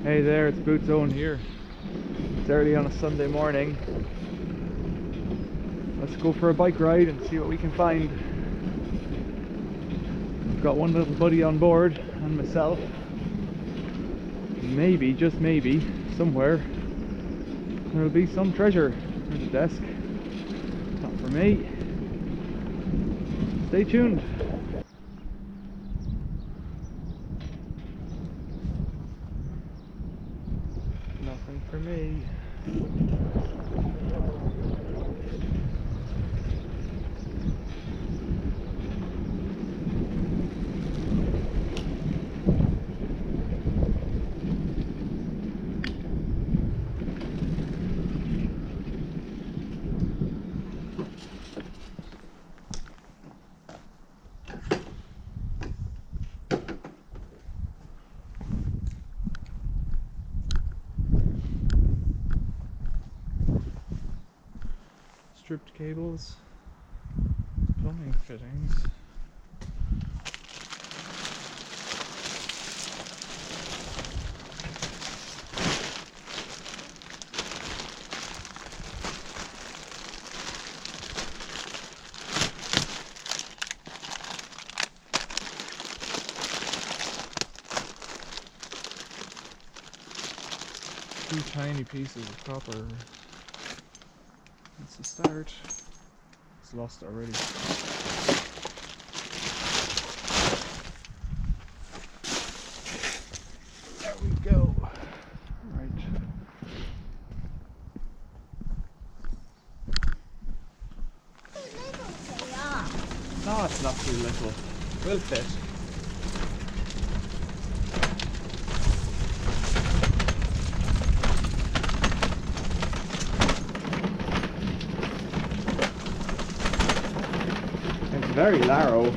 Hey there, it's Boot Zone here. It's early on a Sunday morning. Let's go for a bike ride and see what we can find. I've got one little buddy on board and myself. Maybe, just maybe, somewhere there'll be some treasure. There's a desk. Not for me. Stay tuned. Nothing for me. Stripped cables, plumbing fittings. Two tiny pieces of copper. That's the start. It's lost already. There we go. Right. No, it's not too little. Will fit. Very narrow.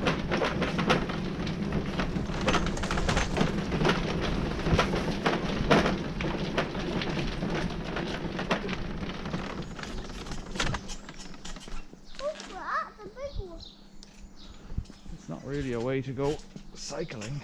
It's not really a way to go cycling.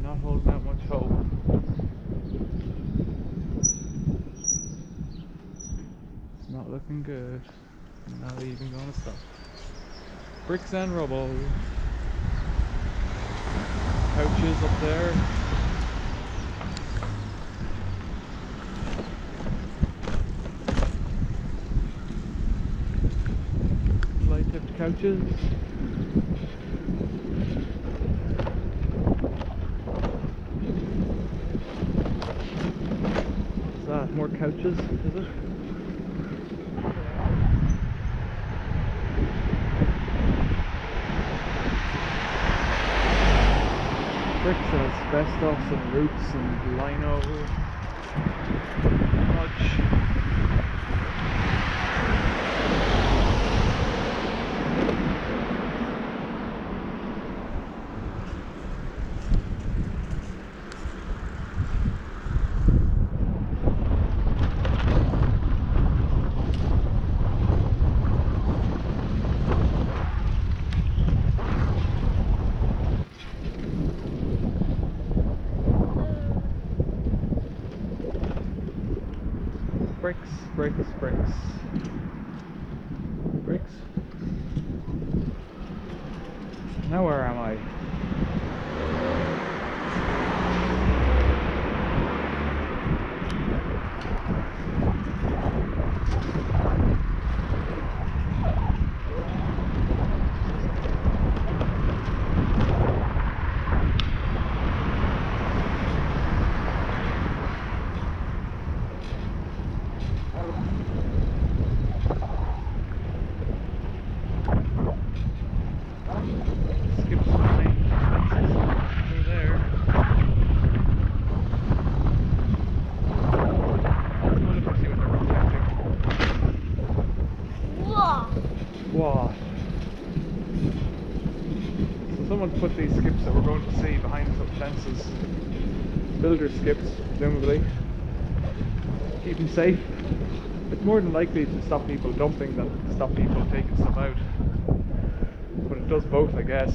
Not holding out much hope. It's not looking good. I'm not even going to stop. Bricks and rubble. Couches up there. Light tipped couches. More couches, is it? Bricks and asbestos and roots and lino. Much. Bricks, bricks, bricks. Bricks. Now where am I? Skip the line. put these skips that we're going to see behind some fences. Builder skips, presumably. Keep them safe. It's more than likely to stop people dumping than stop people taking stuff out. But it does both, I guess.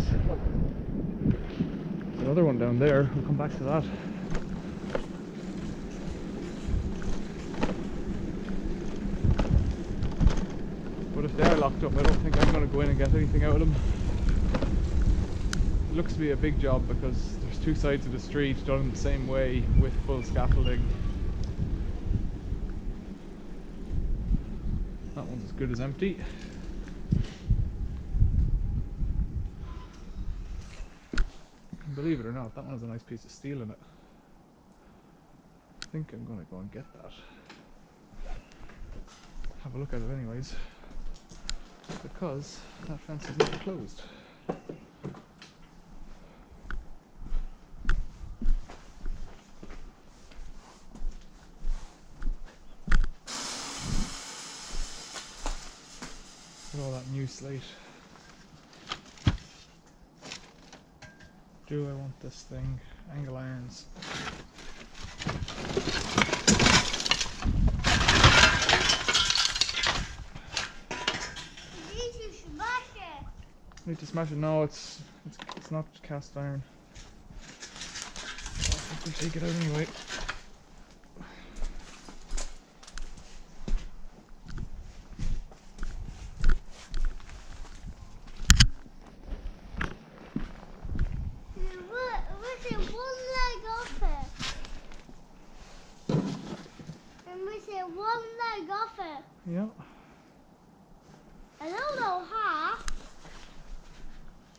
There's another one down there. We'll come back to that. But if they're locked up, I don't think I'm going to go in and get anything out of them. It looks to be a big job because there's two sides of the street done in the same way with full scaffolding. That one's as good as empty. And believe it or not, that one has a nice piece of steel in it. I think I'm going to go and get that. Have a look at it anyways. Because that fence is not closed. Look at all that new slate. Do I want this thing? Angle irons. Need to smash it? No, it's not cast iron. I think we'll take it out anyway. One leg off it. Yeah. I don't know how.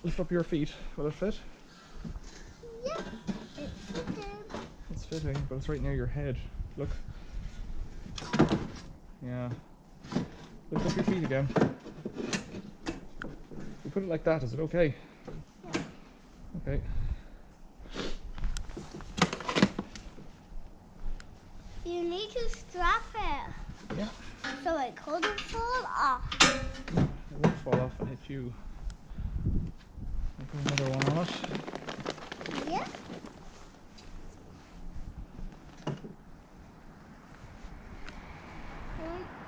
Lift up your feet. Will it fit? Yeah, it's fitting. It's fitting, but it's right near your head. Look. Yeah. Lift up your feet again. We put it like that. Is it okay? Yeah. Okay. You need to strap it. Yeah. So it couldn't fall off. It won't fall off and hit you. I'll put another one on it. Yeah.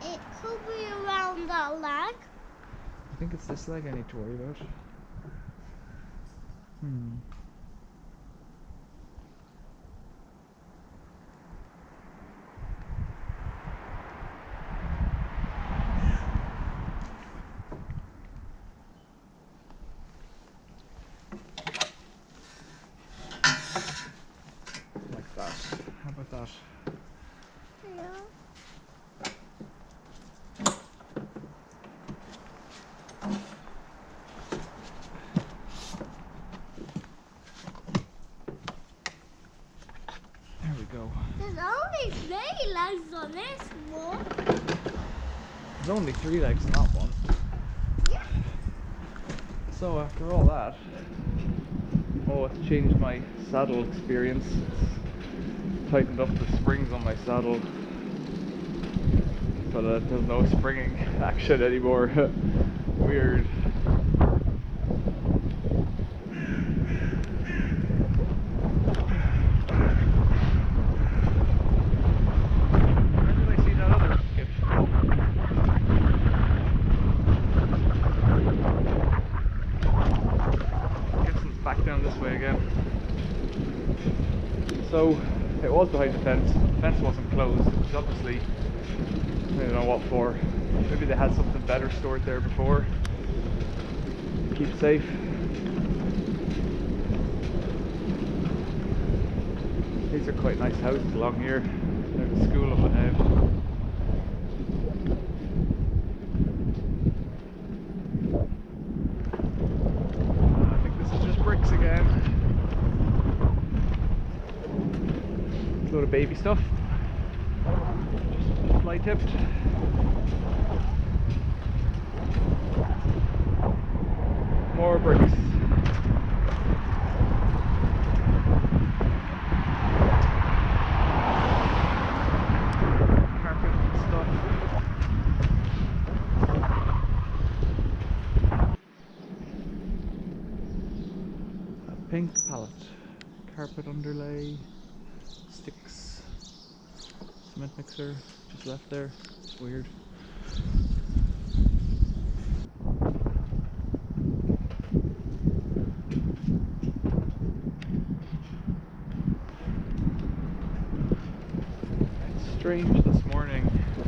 It could be around that leg. I think it's this leg I need to worry about. Like that. How about that? Yeah. There we go. There's only 3 legs on this one. There's only 3 legs in that one. Yeah. So after all that, oh, it's changed my saddle experience. It's tightened up the springs on my saddle, so that there's no springing action anymore. Weird. Where did I see that other skip? Gibson's back down this way again. So it was behind the fence. The fence wasn't closed, which is obviously, I don't know what for. Maybe they had something better stored there before. Keep safe. These are quite nice houses along here. There's a school up ahead. I think this is just bricks again. A load of baby stuff. Just fly tipped. More bricks. Carpet and stuff. got carpet underlay, sticks, cement mixer just left there. It's weird. It's strange this morning. I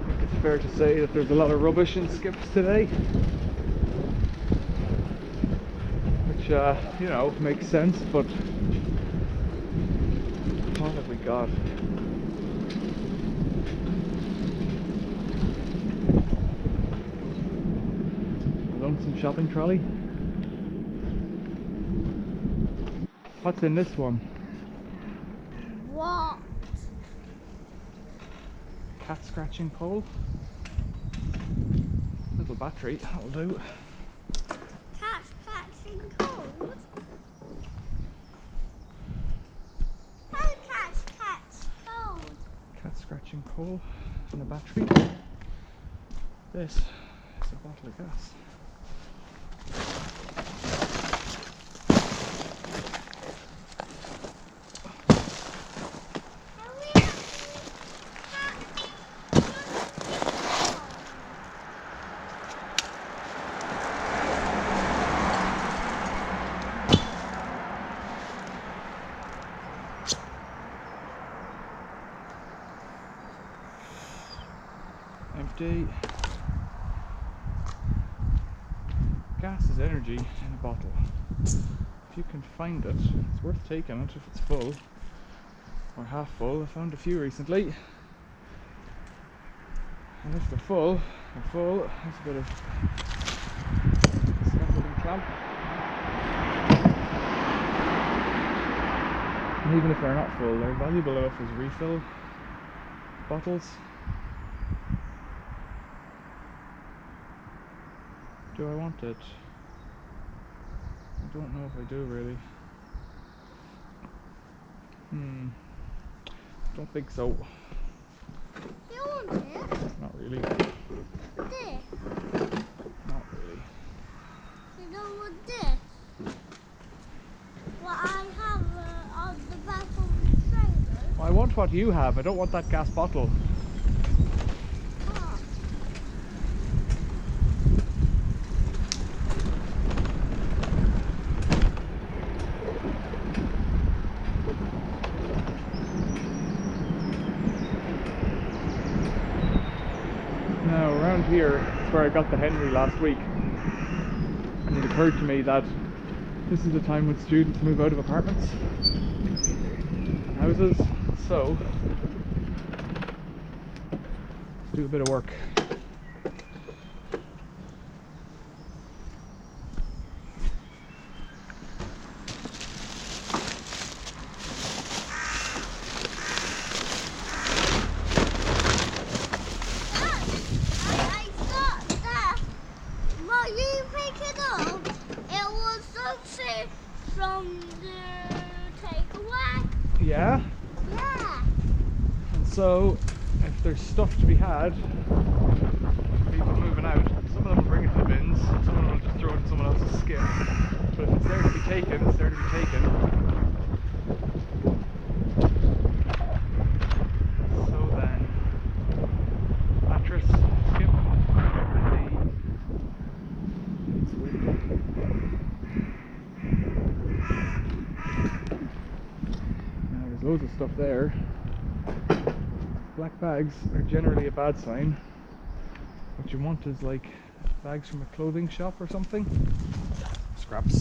think it's fair to say that there's a lot of rubbish in skips today. Which, you know, makes sense, but what have we got? Lonesome shopping trolley. What's in this one? What? Cat scratching pole. Little battery, that'll do. Cat scratching cold? How cats catch cold? Cat scratching pole and a battery. This is a bottle of gas. Empty. Gas is energy in a bottle. If you can find it, it's worth taking it if it's full or half full. I found a few recently. And if they're full, there's a bit of scaffolding clamp. And even if they're not full, they're valuable enough as refill bottles. Do I want it? I don't know if I do really. Don't think so. You want it? Not really. This? Not really. You don't want this? What I have on the back of the trailer? Well, I want what you have. I don't want that gas bottle. Oh. Now, around here is where I got the Henry last week. And it occurred to me that this is the time when students move out of apartments and houses. So, let's do a bit of work. I got that. But you pick it up. It was something from the takeaway. Yeah? Yeah. And so, if there's stuff to be had, people moving out, some of them will bring it to the bins, some of them will just throw it in someone else's skip. But if it's there to be taken, it's there to be taken. So then, mattress, skip, it's windy. Now there's loads of stuff there. Black bags are generally a bad sign. What you want is like bags from a clothing shop or something. Scraps.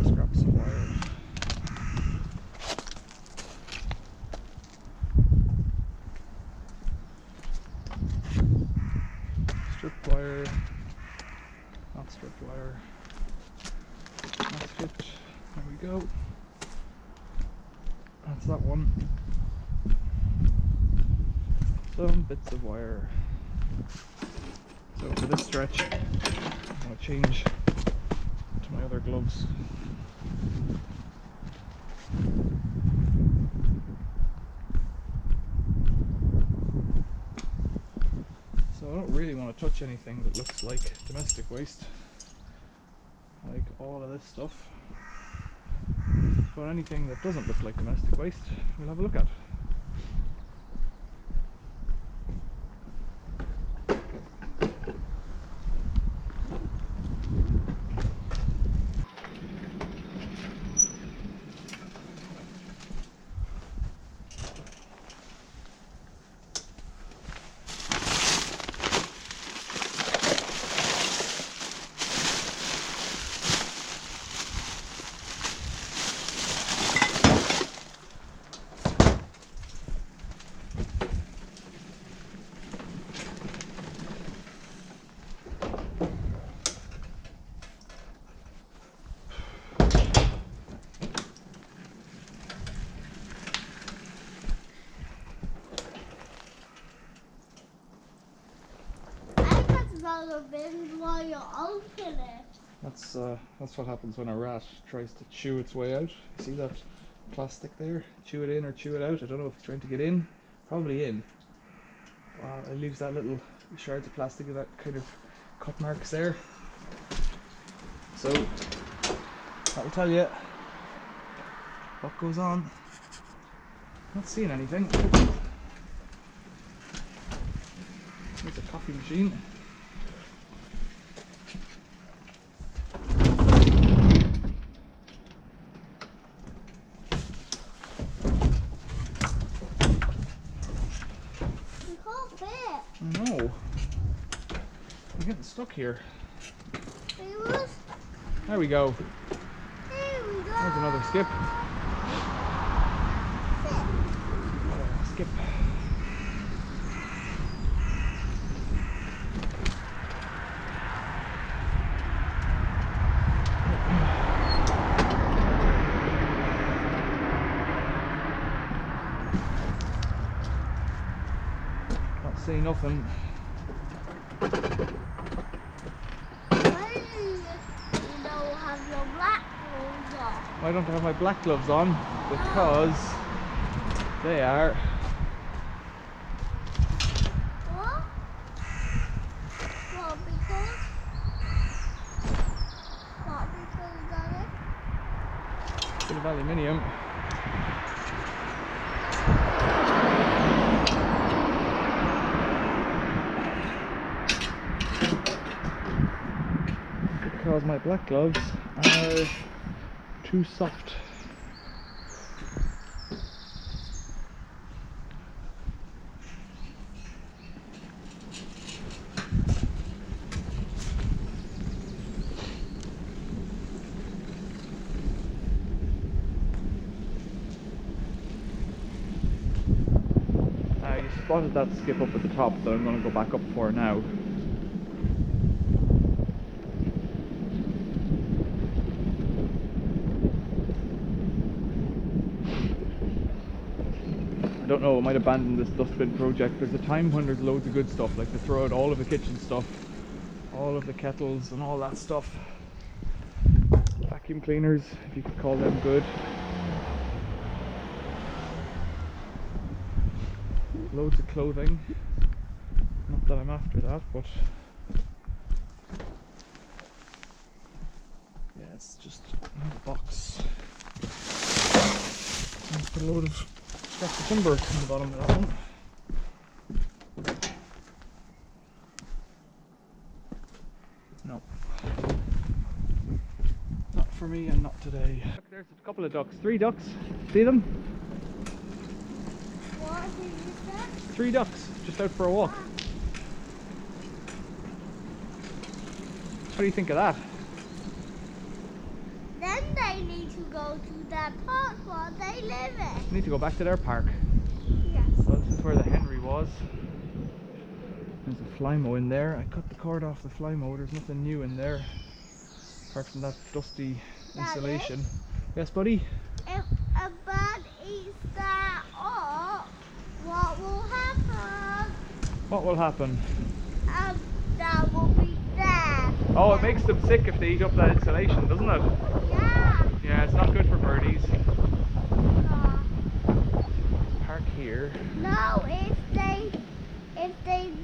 Scraps of wire. Strip wire. Not strip wire. Not stitch. There we go. That's that one. Some bits of wire. So for this stretch, I'm going to change to my other gloves. So I don't really want to touch anything that looks like domestic waste. like all of this stuff. But anything that doesn't look like domestic waste, we'll have a look at. The bin while you open it. That's what happens when a rat tries to chew its way out. See that plastic there? Chew it in or chew it out. I don't know if it's trying to get in. Probably in. It leaves that little shards of plastic with that kind of cut marks there. So that'll tell you what goes on. Not seeing anything. There's a coffee machine. No, I'm getting stuck here. There we go. There's another skip. Skip. Can't see nothing. I don't have my black gloves on because they are. What? What because? What because of it? Bit of aluminium. Because my black gloves are too soft. You spotted that skip up at the top that I'm going to go back up for now. I don't know, I might abandon this dustbin project. There's a time when there's loads of good stuff, like to throw out all of the kitchen stuff, all of the kettles and all that stuff. Vacuum cleaners, if you could call them good. Loads of clothing. Not that I'm after that, but yeah, it's just another box. And put a load of scraps of timber in the bottom of that one. No. Not for me and not today. Look, there's a couple of ducks. 3 ducks. See them? What did you say? 3 ducks, just out for a walk. What do you think of that? Then they need to go to that park where they live in. Need to go back to their park. Yes. So this is where the Henry was. There's a Flymo in there. I cut the cord off the Flymo. There's nothing new in there apart from that dusty insulation. Yes, buddy? If a bird eats that up, what will happen? What will happen? That will be there. Oh, it makes them sick if they eat up that insulation, doesn't it? Yeah. Yeah, it's not good for birdies. No. Park here. No, if they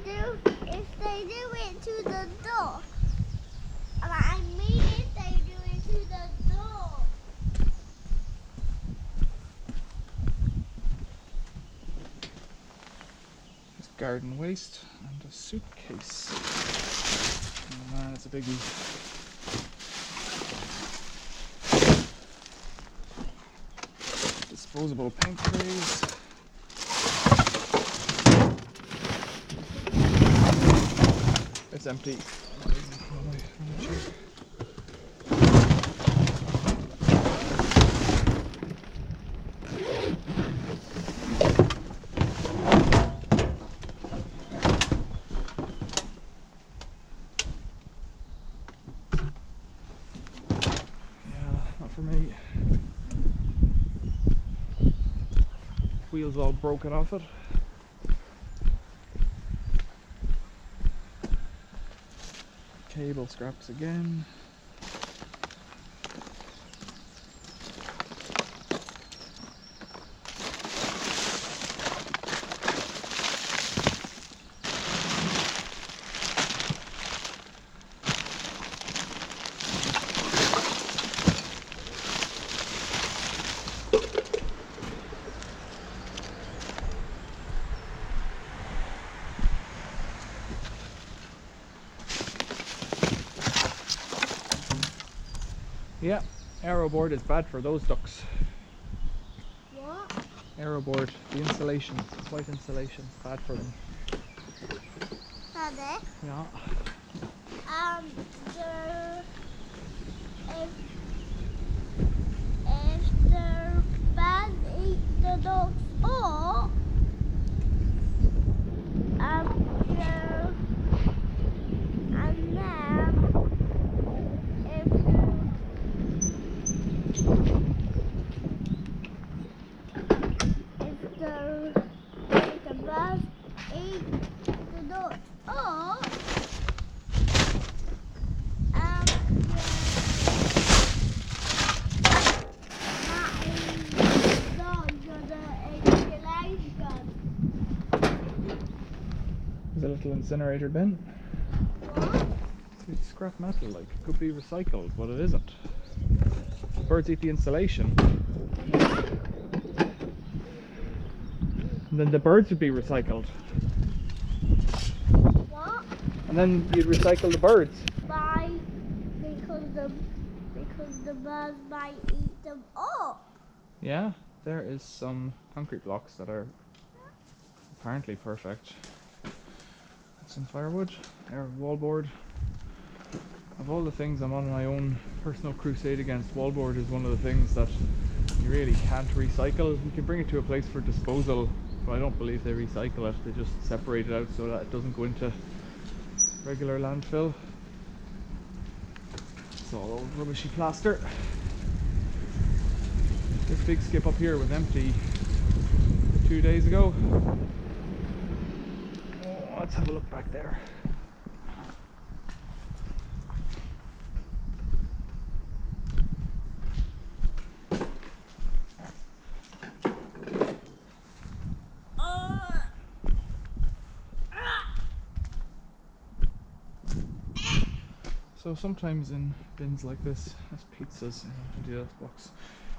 do it to the duck. I mean, if they do garden waste and a suitcase. Oh man, it's a biggie. Disposable paint trays. It's empty. For me, wheels all broken off it. Cable scraps again. Yeah, Aeroboard is bad for those ducks. What? Aeroboard, the insulation, white insulation, bad for them. Daddy? Yeah. If the bad eat the dogs up, and then if the bad eat the dogs up, There's a little incinerator bin. what? It's scrap metal, like it could be recycled, but it isn't. Birds eat the insulation. And then the birds would be recycled. What? And then you'd recycle the birds. Why? Because the birds might eat them up. Yeah, there is some concrete blocks that are apparently perfect. Some firewood, wallboard. Of all the things, I'm on my own personal crusade against. Wallboard is one of the things that you really can't recycle. You can bring it to a place for disposal, but I don't believe they recycle it. They just separate it out so that it doesn't go into regular landfill. It's all old rubbishy plaster. This big skip up here was empty 2 days ago. Oh, let's have a look back there. So sometimes in bins like this, that's pizzas, Adidas box.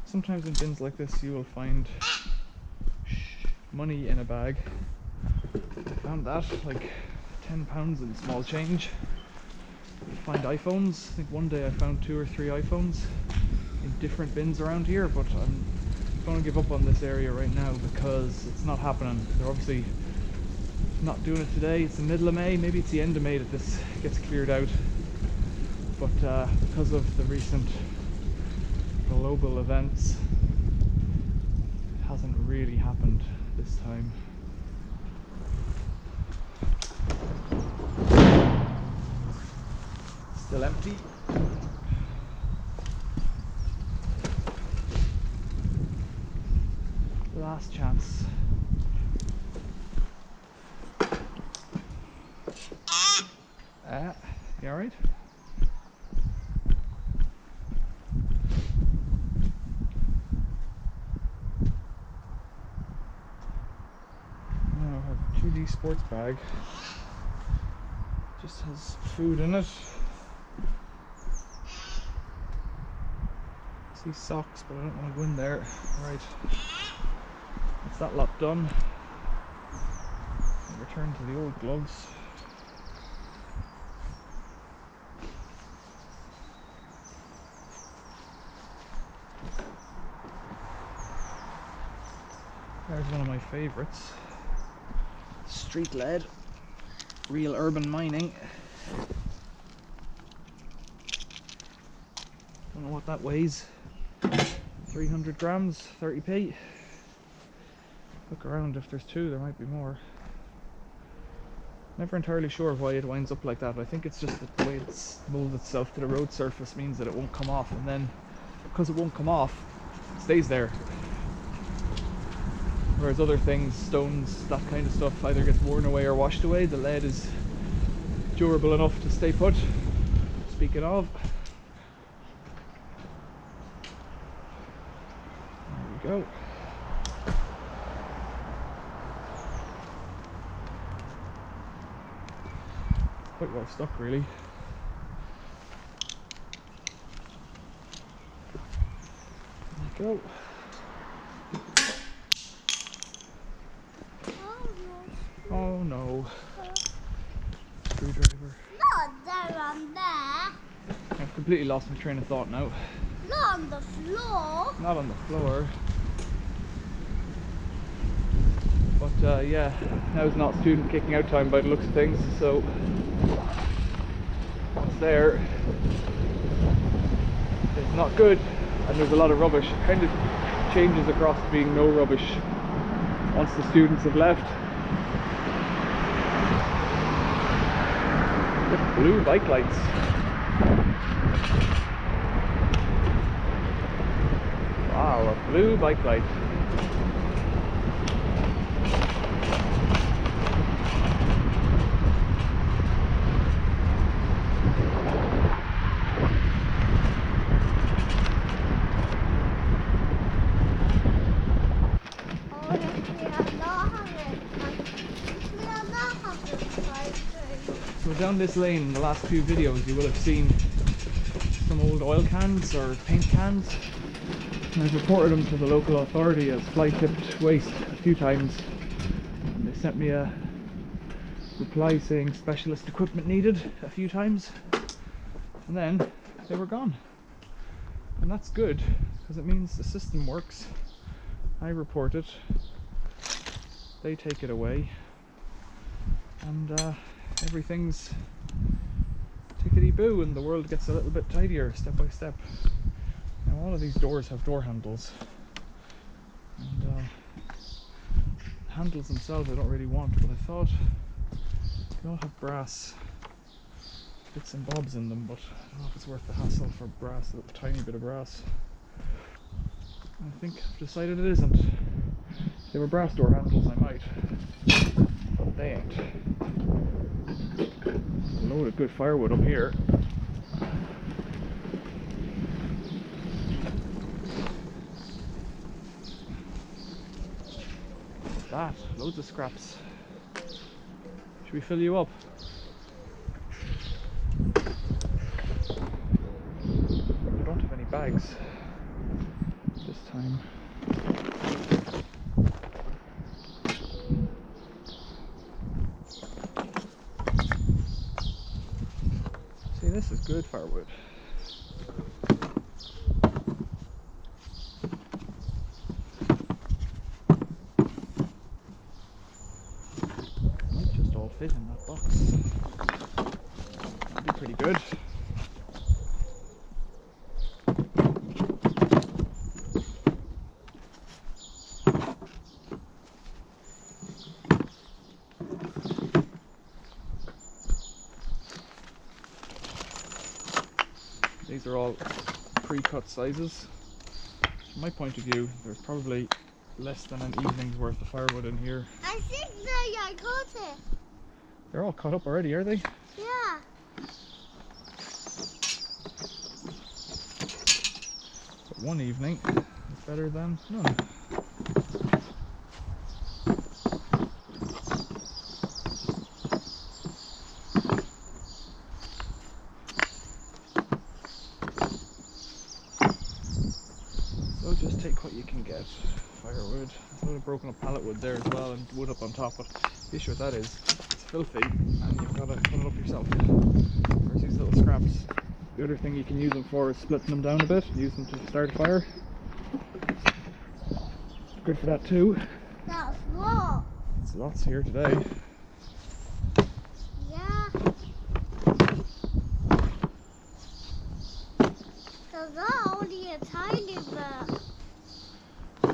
Sometimes in bins like this you will find money in a bag. I found that, like £10 in small change. You find iPhones. I think one day I found 2 or 3 iPhones in different bins around here, but I'm going to give up on this area right now because it's not happening. They're obviously not doing it today. It's the middle of May, maybe it's the end of May that this gets cleared out. But because of the recent global events, it hasn't really happened this time. Still empty. Last chance. You alright? Now I have a 2D sports bag. Just has food in it. I see socks, but I don't want to go in there. Right. That's that lot done. Return to the old gloves. There's one of my favourites. Street lead. Real urban mining. Don't know what that weighs. 300 grams, 30p. Look around, if there's two there might be more. Never entirely sure why it winds up like that. I think it's just that the way it's molded itself to the road surface means that it won't come off, and then because it won't come off, it stays there. Whereas other things, stones, that kind of stuff, either gets worn away or washed away. The lead is durable enough to stay put. Speaking of, there we go. Quite well stuck, really. There we go. Oh no. Screwdriver. Not there on there. I've completely lost my train of thought now. Not on the floor. Not on the floor. But yeah, now's not student kicking out time by the looks of things, so what's there is not good, and there's a lot of rubbish. It kind of changes across to being no rubbish once the students have left. Look, blue bike lights. Wow, a blue bike light. So down this lane in the last few videos you will have seen some old oil cans or paint cans, and I've reported them to the local authority as fly-tipped waste a few times, and they sent me a reply saying specialist equipment needed a few times, and then they were gone. And that's good, because it means the system works. I report it, they take it away, and everything's tickety-boo, and the world gets a little bit tidier step by step. Now all of these doors have door handles, and handles themselves I don't really want, but I thought they all have brass bits and bobs in them, but I don't know if it's worth the hassle for brass, a little tiny bit of brass. I think I've decided it isn't. If they were brass door handles I might, but they ain't. A load of good firewood up here. What's that? Loads of scraps. Should we fill you up? I don't have any bags this time. See, this is good firewood. Might just all fit in that box. That'd be pretty good. These are all pre-cut sizes. From my point of view, there's probably less than an evening's worth of firewood in here. I think I got it. They're all cut up already, are they? Yeah. But one evening is better than none. So just take what you can get. Firewood. There's a lot of broken up pallet wood there as well, and wood up on top, but the issue with that is it's filthy and you've got to cut it up yourself. Whereas these little scraps, the other thing you can use them for is splitting them down a bit, use them to start a fire. Good for that too. That's what? There's lots here today. Yeah. There's only a tiny bit. I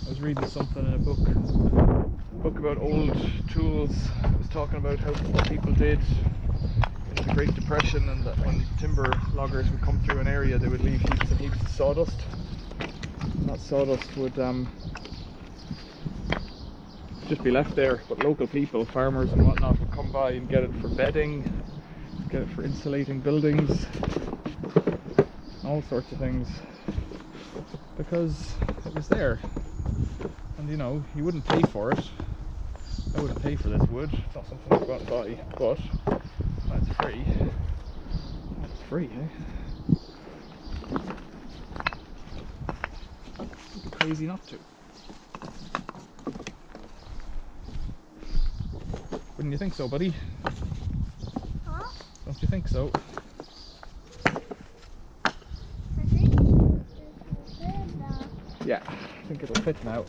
was reading something in a book about old tools. It was talking about how what people did in the Great Depression, and that when timber loggers would come through an area, they would leave heaps and heaps of sawdust. And that sawdust would just be left there, but local people, farmers and whatnot, would come by and get it for bedding, get it for insulating buildings, all sorts of things, because it was there. And you know, you wouldn't pay for it. I wouldn't pay for this wood. It's not something I'd go out and buy, but that's free. It's free, eh? It'd be crazy not to. Wouldn't you think so, buddy? Huh? Don't you think so? I think this will fit now. Yeah, I think it'll fit now.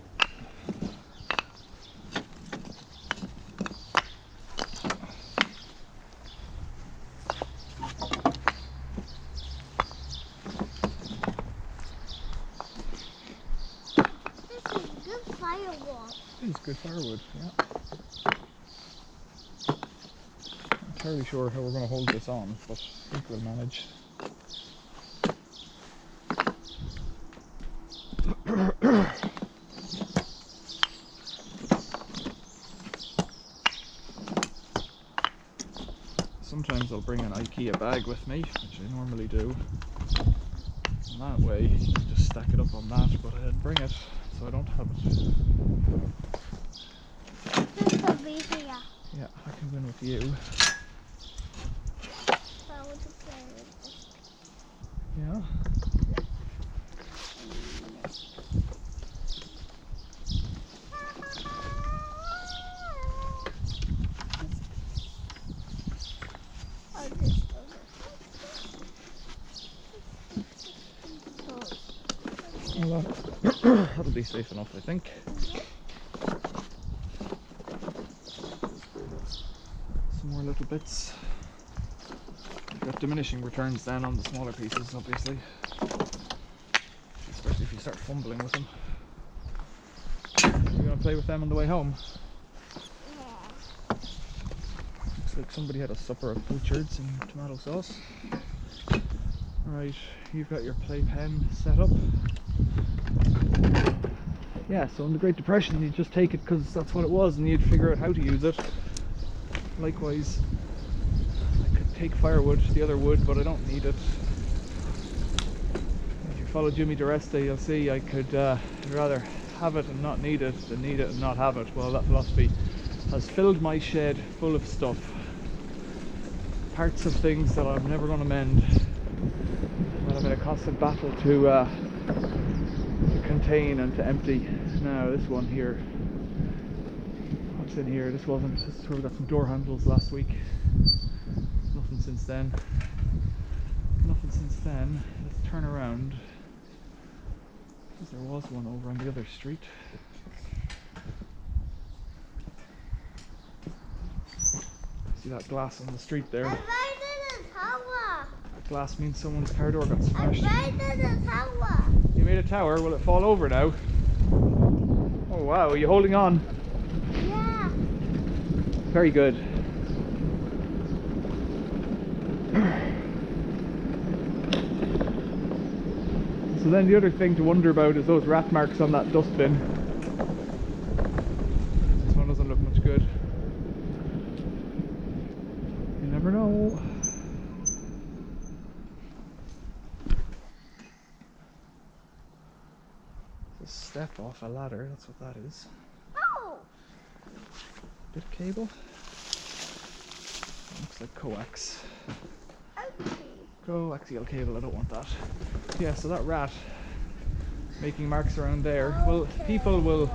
This is good firewood. It is good firewood, yeah. Not entirely sure how we're going to hold this on, but I think we'll manage. Sometimes I'll bring an Ikea bag with me, which I normally do. And that way, you can just stack it up on that, but I didn't bring it, so I don't have it. This will be here. Yeah, I can go in with you. So I want to play with this. Yeah. Oh, this Well, that'll be safe enough, I think. Some more little bits. You've got diminishing returns then on the smaller pieces, obviously. Especially if you start fumbling with them. You're going to play with them on the way home. Yeah. Looks like somebody had a supper of pilchards and tomato sauce. Right, you've got your playpen set up. Yeah, so in the Great Depression you'd just take it because that's what it was and you'd figure out how to use it. Likewise, I could take firewood, the other wood, but I don't need it. If you follow Jimmy DeReste, you'll see I could rather have it and not need it than need it and not have it. Well, that philosophy has filled my shed full of stuff. Parts of things that I'm never going to mend, that I'm in a constant battle to contain and to empty. Now this one here, what's in here? This is where we got some door handles last week. Nothing since then. Nothing since then. Let's turn around, because there was one over on the other street. See that glass on the street there? I made a tower. That glass means someone's car door got I smashed. made a tower. You made a tower, will it fall over now? Oh wow, are you holding on? Yeah. Very good. So then the other thing to wonder about is those rat marks on that dustbin. This one doesn't look much good. You never know. It's a step off a ladder, that's what that is. Oh. Bit of cable. Looks like coax. Okay. Coaxial cable, I don't want that. Yeah, so that rat making marks around there. Well, people will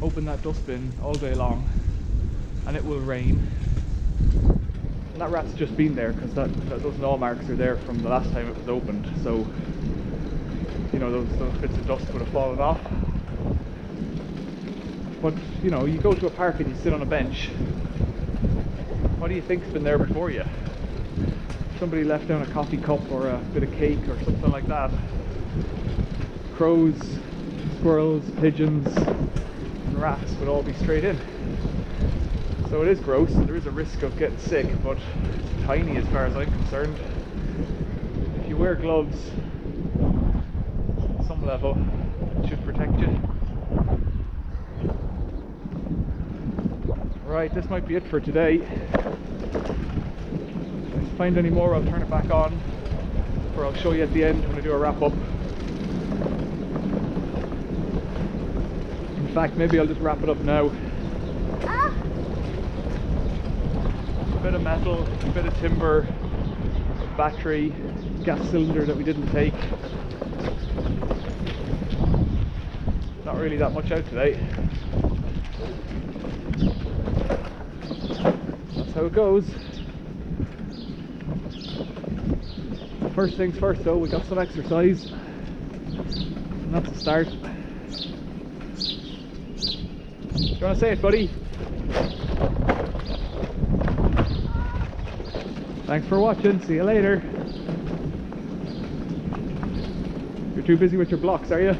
open that dustbin all day long and it will rain. And that rat's just been there because those gnaw marks are there from the last time it was opened. So, you know, those bits of dust would have fallen off. But, you know, you go to a park and you sit on a bench. What do you think's been there before you? Somebody left down a coffee cup or a bit of cake or something like that. Crows, squirrels, pigeons and rats would all be straight in. So it is gross, there is a risk of getting sick, but it's tiny as far as I'm concerned. If you wear gloves at some level, it should protect you. Right, this might be it for today. If I find any more, I'll turn it back on, or I'll show you at the end when I do a wrap up. In fact, maybe I'll just wrap it up now. A bit of metal, a bit of timber, a battery, gas cylinder that we didn't take. Not really that much out today. That's how it goes. First things first though, we got some exercise. And that's a start. Do you want to say it, buddy? Thanks for watching, see you later. You're too busy with your blocks, are you?